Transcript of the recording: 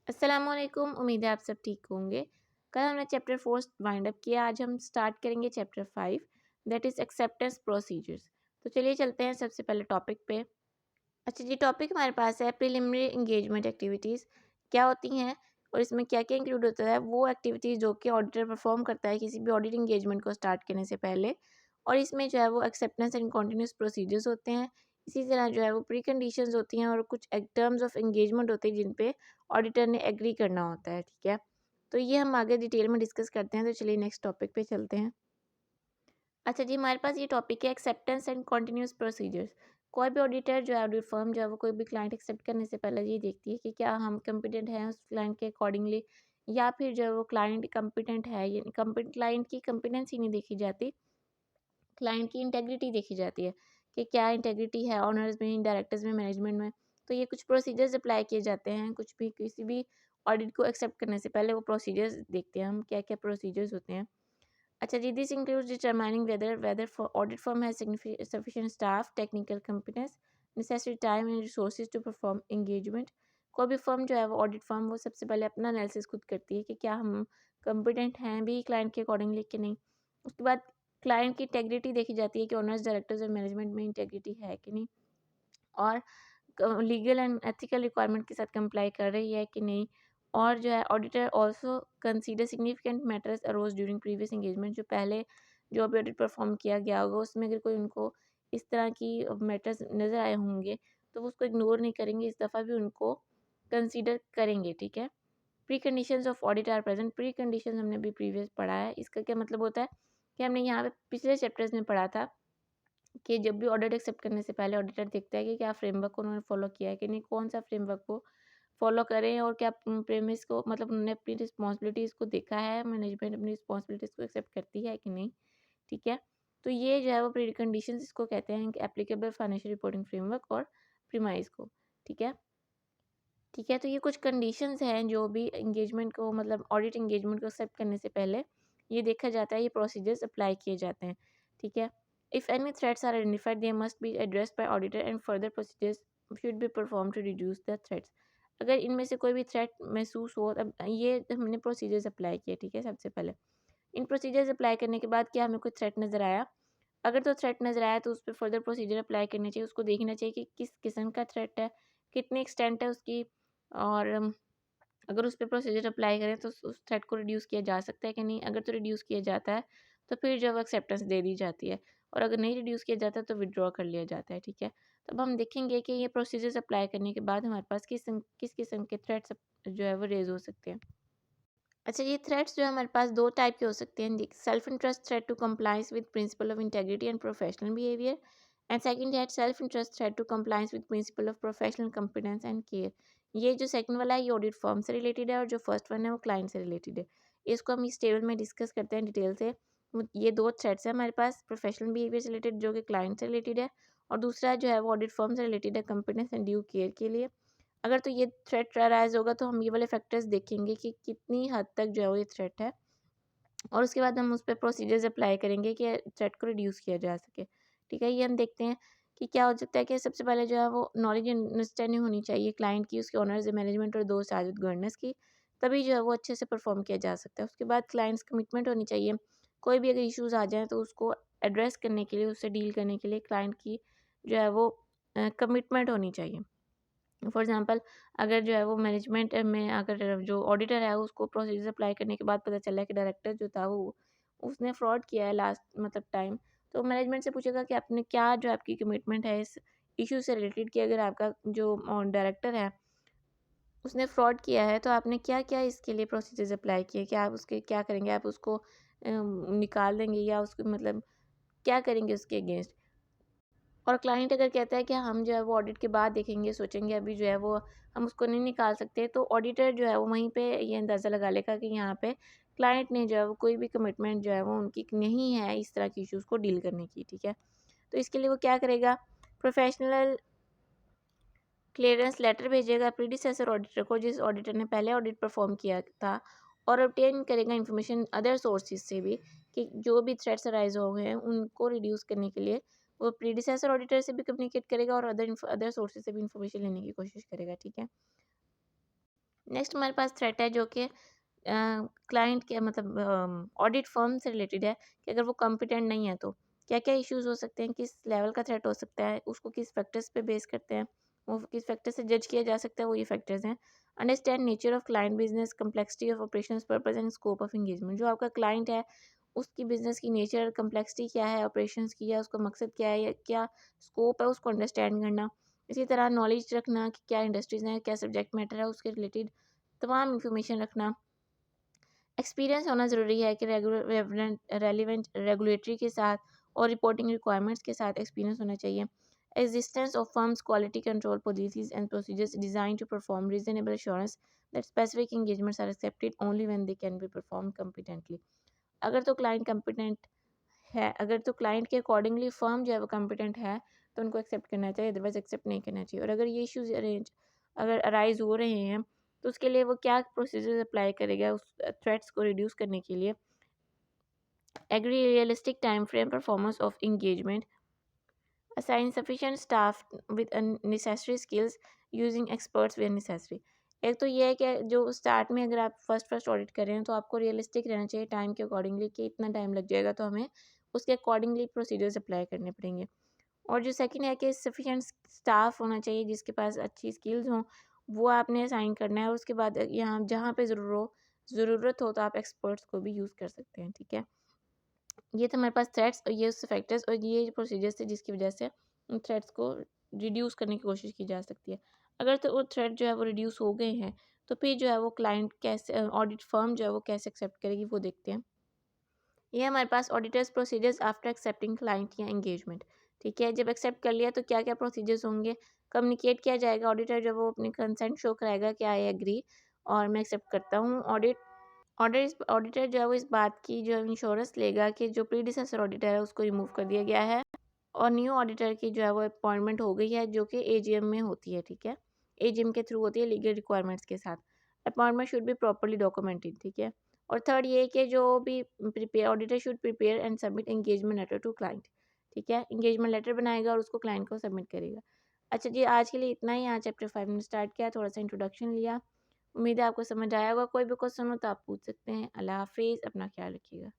अस्सलामुअलैकुम। उम्मीद है आप सब ठीक होंगे। कल हमने चैप्टर 4 वाइंड अप किया। आज हम स्टार्ट करेंगे chapter 5 that is acceptance procedures. तो चलिए चलते हैं सबसे पहले टॉपिक पे। अच्छा जी, टॉपिक हमारे पास है प्रिलिमिनरी एंगेजमेंट एक्टिविटीज़ क्या होती हैं और इसमें क्या क्या इंक्लूड होता है। वो एक्टिविटीज़ जो कि ऑडिटर परफॉर्म करता है किसी भी ऑडिट एंगेजमेंट को स्टार्ट करने से पहले, और इसमें जो है वो एक्सेप्टेंस एंड कॉन्टिन्यूस प्रोसीजर्स होते हैं। इसी तरह जो है वो प्री कंडीशंस होती हैं और कुछ टर्म्स ऑफ एंगेजमेंट होते हैं जिन पे ऑडिटर ने एग्री करना होता है। ठीक है, तो ये हम आगे डिटेल में डिस्कस करते हैं। तो चलिए नेक्स्ट टॉपिक पे चलते हैं। अच्छा जी, हमारे पास ये टॉपिक है एक्सेप्टेंस एंड कॉन्टिन्यूस प्रोसीजर्स। कोई भी ऑडिटर जो है, ऑडिट फर्म जो है वो कोई भी क्लाइंट एक्सेप्ट करने से पहले ये देखती है कि क्या हम कम्पिटेंट हैं उस क्लाइंट के अकॉर्डिंगली, या फिर जो है वो क्लाइंट कम्पिटेंट है। ये क्लाइंट की कम्पिटेंसी नहीं देखी जाती, क्लाइंट की इंटेग्रिटी देखी जाती है कि क्या इंटेग्रिटी है ऑनर्स में, डायरेक्टर्स में, मैनेजमेंट में। तो ये कुछ प्रोसीजर्स अप्लाई किए जाते हैं। कुछ भी किसी भी ऑडिट को एक्सेप्ट करने से पहले वो प्रोसीजर्स देखते हैं हम, क्या क्या प्रोसीजर्स होते हैं। अच्छा जी, this includes determining whether for audit firm has sufficient staff, technical competence, necessary time and resources to perform engagement. कोई भी फर्म जो है वो ऑडिट फर्म, वो सबसे पहले अपना एनालिसिस खुद करती है कि क्या हम कंपिटेंट हैं भी क्लाइंट के अकॉर्डिंगली कि नहीं। उसके बाद क्लाइंट की इंटेग्रिटी देखी जाती है कि ओनर्स, डायरेक्टर्स और मैनेजमेंट में इंटेग्रिटी है कि नहीं, और लीगल एंड एथिकल रिक्वायरमेंट के साथ कंप्लाई कर रही है कि नहीं। और जो है auditor also consider significant matters arose during previous engagement. जो पहले जो भी ऑडिट परफॉर्म किया गया होगा उसमें अगर कोई उनको इस तरह की मैटर्स नज़र आए होंगे तो वो उसको इग्नोर नहीं करेंगे, इस दफ़ा भी उनको कंसीडर करेंगे। ठीक है, pre conditions of audit are present. Pre conditions हमने भी प्रीवियस पढ़ा है। इसका क्या मतलब होता है कि हमने यहाँ पे पिछले चैप्टर्स में पढ़ा था कि जब भी ऑडिट एक्सेप्ट करने से पहले ऑडिटर देखता है कि क्या फ्रेमवर्क उन्होंने फॉलो किया है कि नहीं, कौन सा फ्रेमवर्क को फॉलो करें, और क्या प्रेमिस को, मतलब उन्होंने अपनी रिस्पॉन्सिबिलिटीज़ को देखा है, मैनेजमेंट अपनी रिस्पॉन्सिबिलिटीज़ को एक्सेप्ट करती है कि नहीं। ठीक है, तो ये जो है वो प्री कंडीशंस इसको कहते हैं कि एप्लीकेबल फाइनेंशियल रिपोर्टिंग फ्रेमवर्क और प्रीमाइज को। ठीक है, ठीक है, तो ये कुछ कंडीशंस हैं जो भी एंगेजमेंट को, मतलब ऑडिट एंगेजमेंट को एक्सेप्ट करने से पहले ये देखा जाता है, ये प्रोसीजर्स अप्लाई किए जाते हैं। ठीक है, if any threats are identified they must be addressed by auditor and further procedures should be perform to reduce the threats. अगर इनमें से कोई भी थ्रेट महसूस हो, अब ये हमने प्रोसीजर्स अप्लाई किए। ठीक है, सबसे पहले इन प्रोसीजर्स अप्लाई करने के बाद क्या हमें कोई थ्रेट नज़र आया, अगर तो थ्रेट नज़र आया तो उस पर फर्दर प्रोसीजर अप्लाई करनी चाहिए। उसको देखना चाहिए कि किस किस्म का थ्रेट है, कितनी एक्सटेंट है उसकी, और अगर उस पे प्रोसीजर अप्लाई करें तो उस थ्रेट को रिड्यूस किया जा सकता है कि नहीं। अगर तो रिड्यूस किया जाता है तो फिर जो है एक्सेप्टेंस दे दी जाती है, और अगर नहीं रिड्यूस किया जाता तो विड्रॉ कर लिया जाता है। ठीक है, तो अब हम देखेंगे कि ये प्रोसीजर्स अप्लाई करने के बाद हमारे पास किस किस्म के थ्रेट्स जो है वो रेज हो सकते हैं। अच्छा, ये थ्रेट्स जो है हमारे पास दो टाइप के हो सकते हैं। Self interest threat to compliance with principle of integrity and professional behaviour, and second है self interest threat to compliance with principle of professional competence and care. ये जो सेकंड वाला है ये ऑडिट फर्म से रिलेटेड है, और जो फर्स्ट वन है वो क्लाइंट से रिलेटेड है। इसको हम इस टेबल में डिस्कस करते हैं डिटेल से। ये दो थ्रेट्स है हमारे पास, प्रोफेशनल बिहेवियर से रिलेटेड जो कि क्लाइंट से रिलेटेड है, और दूसरा जो है वो ऑडिट फर्म से रिलेटेड है, कंपिटेंस एंड ड्यू केयर के लिए। अगर तो ये थ्रेट अराइज़ होगा तो हम ये वाले फैक्टर्स देखेंगे कि कितनी हद तक जो है वो ये थ्रेट है, और उसके बाद हम उस पे प्रोसीजर्स अप्लाई करेंगे कि थ्रेट को रिड्यूस किया जा सके। ठीक है, ये हम देखते हैं कि क्या हो सकता है कि सबसे पहले जो है वो नॉलेज एंड अंडरस्टैंडिंग होनी चाहिए क्लाइंट की, उसके ओनर्स, मैनेजमेंट और दो साजिद गवर्नेंस की, तभी जो है वो अच्छे से परफॉर्म किया जा सकता है। उसके बाद क्लाइंट्स कमिटमेंट होनी चाहिए। कोई भी अगर इश्यूज आ जाए तो उसको एड्रेस करने के लिए, उससे डील करने के लिए क्लाइंट की जो है वो कमिटमेंट होनी चाहिए। फॉर एग्जांपल, अगर जो है वो मैनेजमेंट में, अगर जो ऑडिटर है उसको प्रोसीजर अप्लाई करने के बाद पता चला है कि डायरेक्टर जो था वो उसने फ्रॉड किया है लास्ट मतलब टाइम, तो मैनेजमेंट से पूछेगा कि आपने क्या, जो आपकी कमिटमेंट है इस इशू से रिलेटेड, कि अगर आपका जो डायरेक्टर है उसने फ्रॉड किया है तो आपने क्या क्या इसके लिए प्रोसीजर्स अप्लाई किए, क्या आप उसके क्या करेंगे, आप उसको निकाल देंगे या उसको मतलब क्या करेंगे उसके अगेंस्ट। और क्लाइंट अगर कहता है कि हम जो है वो ऑडिट के बाद देखेंगे, सोचेंगे, अभी जो है वो हम उसको नहीं निकाल सकते, तो ऑडिटर जो है वो वहीं पे ये अंदाज़ा लगा लेगा कि यहाँ पे क्लाइंट ने जो है वो कोई भी कमिटमेंट जो है वो उनकी नहीं है इस तरह की इश्यूज़ को डील करने की। ठीक है, तो इसके लिए वो क्या करेगा, प्रोफेशनल क्लियरेंस लेटर भेजेगा प्रीडिसेसर ऑडिटर को, जिस ऑडिटर ने पहले ऑडिट परफॉर्म किया था, और ऑब्टेन करेगा इन्फॉर्मेशन अदर सोर्सेज से भी कि जो भी थ्रेट्स अराइज हो गए हैं उनको रिड्यूस करने के लिए वो प्रीडिसेसर ऑडिटर से भी कम्युनिकेट करेगा और अदर सोर्सेज से भी इंफॉर्मेशन लेने की कोशिश करेगा। ठीक है, नेक्स्ट हमारे पास थ्रेट है जो कि क्लाइंट के मतलब ऑडिट फर्म से रिलेटेड है कि अगर वो कॉम्पिटेंट नहीं है तो क्या क्या इश्यूज हो सकते हैं, किस लेवल का थ्रेट हो सकता है, उसको किस फैक्टर्स पे बेस करते हैं, वो किस फैक्टर से जज किया जा सकता है, वो ये फैक्टर्स हैं। Understand nature of client business, complexity of operations purpose and scope of engagement. जो आपका क्लाइंट है उसकी बिजनेस की नेचर, कम्प्लेक्सिटी क्या है, ऑपरेशंस की है, उसका मकसद क्या है या क्या स्कोप है, उसको अंडरस्टैंड करना। इसी तरह नॉलेज रखना कि क्या इंडस्ट्रीज हैं, क्या सब्जेक्ट मैटर है, उसके रिलेटेड तमाम इंफॉर्मेशन रखना। एक्सपीरियंस होना ज़रूरी है कि रेलिवेंट रेगुलेटरी के साथ और रिपोर्टिंग रिक्वायरमेंट्स के साथ एक्सपीरियंस होना चाहिए। Existence of firms quality control policies and procedures design to perform reasonable assurance that specific engagements are accepted only when they can be perform competently. अगर तो क्लाइंट कॉम्पिटेंट है, अगर तो क्लाइंट के अकॉर्डिंगली फर्म जो है वो कॉम्पिटेंट है तो उनको एक्सेप्ट करना चाहिए, अदरवाइज एक्सेप्ट नहीं करना चाहिए। और अगर ये इश्यूज अगर अराइज हो रहे हैं तो उसके लिए वो क्या प्रोसीजर अप्लाई करेगा उस थ्रेट्स को रिड्यूस करने के लिए। Agree realistic time frame performance of engagement, assign sufficient staff with necessary skills, using experts where necessary. एक तो ये है कि जो स्टार्ट में अगर आप फर्स्ट ऑडिट कर रहे हैं तो आपको रियलिस्टिक रहना चाहिए टाइम के अकॉर्डिंगली कि इतना टाइम लग जाएगा तो हमें उसके अकॉर्डिंगली प्रोसीजर्स अप्लाई करने पड़ेंगे। और जो सेकंड है कि सफिशिएंट स्टाफ होना चाहिए जिसके पास अच्छी स्किल्स हों, वो आपने असाइन करना है। और उसके बाद यहाँ जहाँ पे ज़रूरत हो तो आप एक्सपर्ट्स को भी यूज़ कर सकते हैं, ठीक है। ये तो हमारे पास थ्रेट्स और ये उससे फैक्टर्स और ये प्रोसीजर्स थे जिसकी वजह से उन थ्रेट्स को रिड्यूस करने की कोशिश की जा सकती है। अगर तो वो थ्रेट जो है वो रिड्यूस हो गए हैं तो फिर जो है वो क्लाइंट कैसे, ऑडिट फर्म जो है वो कैसे एक्सेप्ट करेगी वो देखते हैं। ये हमारे पास auditors procedures after accepting client या एंगेजमेंट, ठीक है। जब एक्सेप्ट कर लिया तो क्या क्या प्रोसीजर्स होंगे, कम्युनिकेट किया जाएगा, ऑडिटर जो वो अपनी कंसेंट शो कराएगा कि आई एग्री और मैं एक्सेप्ट करता हूँ। ऑडिटर जो है वो इस बात की जो इंश्योरेंस लेगा कि जो प्रीडिसेसर ऑडिटर है उसको रिमूव कर दिया गया है और न्यू ऑडिटर की जो है वो अपॉइंटमेंट हो गई है जो कि एजीएम में होती है, ठीक है। एजीएम के थ्रू होती है लीगल रिक्वायरमेंट्स के साथ। Appointment should be properly documented, ठीक है। और थर्ड ये कि जो भी prepare auditor should prepare and submit engagement letter to client, ठीक है। एंगेजमेंट लेटर बनाएगा और उसको क्लाइंट को सबमिट करेगा। अच्छा जी, आज के लिए इतना ही। आज चैप्टर 5 में स्टार्ट किया, थोड़ा सा इंट्रोडक्शन लिया। उम्मीद है आपको समझ आया होगा। कोई भी क्वेश्चन हो तो आप पूछ सकते हैं। अल्लाह हाफिज़, अपना ख्याल रखिएगा।